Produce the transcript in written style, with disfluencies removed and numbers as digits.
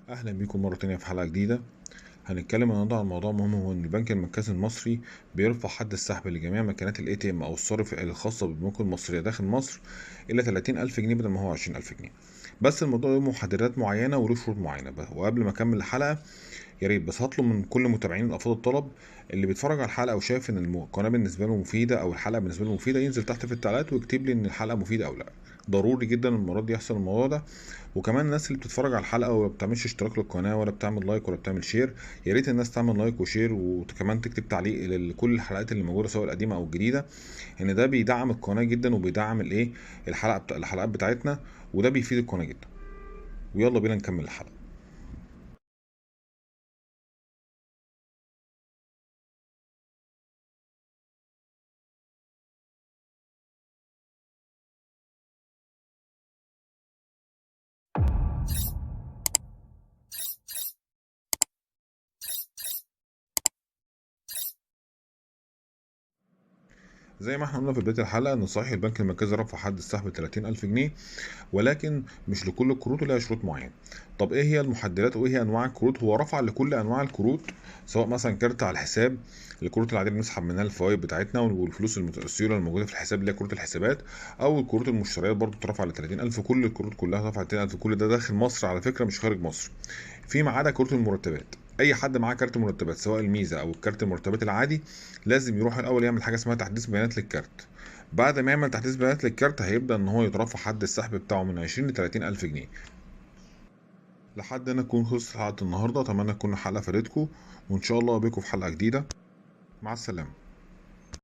اهلا بيكم مره تانية في حلقه جديده. هنتكلم النهارده عن موضوع مهم، هو ان البنك المركزي المصري بيرفع حد السحب لجميع مكانات الاي تي ام او الصرف الخاصه بالبنوك المصريه داخل مصر الى 30,000 جنيه بدل ما هو 20,000 جنيه. بس الموضوع له محددات معينه وله شروط معينه. وقبل ما اكمل الحلقه، يا ريت بس هطلب من كل متابعين الافاضل الطلب اللي بيتفرج على الحلقه وشايف ان القناه بالنسبه له مفيده او الحلقه بالنسبه له مفيده، ينزل تحت في التعليقات ويكتب لي ان الحلقه مفيده او لا. ضروري جدا المرات دي يحصل الموضوع ده. وكمان الناس اللي بتتفرج على الحلقه وما بتعملش اشتراك للقناه ولا بتعمل لايك ولا بتعمل شير، يا ريت الناس تعمل لايك وشير وكمان تكتب تعليق لكل الحلقات اللي موجوده سواء القديمه او الجديده، ان ده بيدعم القناه جدا وبيدعم الايه الحلقات بتاعتنا، وده بيفيد القناه جدا. ويلا بينا نكمل الحلقه. زي ما احنا قلنا في بداية الحلقة ان صحيح البنك المركزي رفع حد السحب 30,000 جنيه، ولكن مش لكل الكروت، ولها شروط معينة. طب ايه هي المحددات وايه هي انواع الكروت؟ هو رفع لكل انواع الكروت، سواء مثلا كارت على الحساب، الكروت العادية اللي بنسحب منها الفوائد بتاعتنا والفلوس السيولة الموجودة في الحساب اللي هي كروت الحسابات، او الكروت المشتريات برضو اترفع ل 30,000. كل الكروت كلها رفعت 30,000، كل ده داخل مصر على فكرة مش خارج مصر، فيما عدا كروت المرتبات. اي حد معاه كارت مرتبات سواء الميزه او الكارت المرتبات العادي لازم يروح الاول يعمل حاجه اسمها تحديث بيانات للكارت. بعد ما يعمل تحديث بيانات للكارت هيبدا ان هو يترفع حد السحب بتاعه من 20 ل 30 الف جنيه. لحد هنا تكون خلصت حلقه النهارده، اتمنى تكون الحلقه فادتكم، وان شاء الله بكم في حلقه جديده. مع السلامه.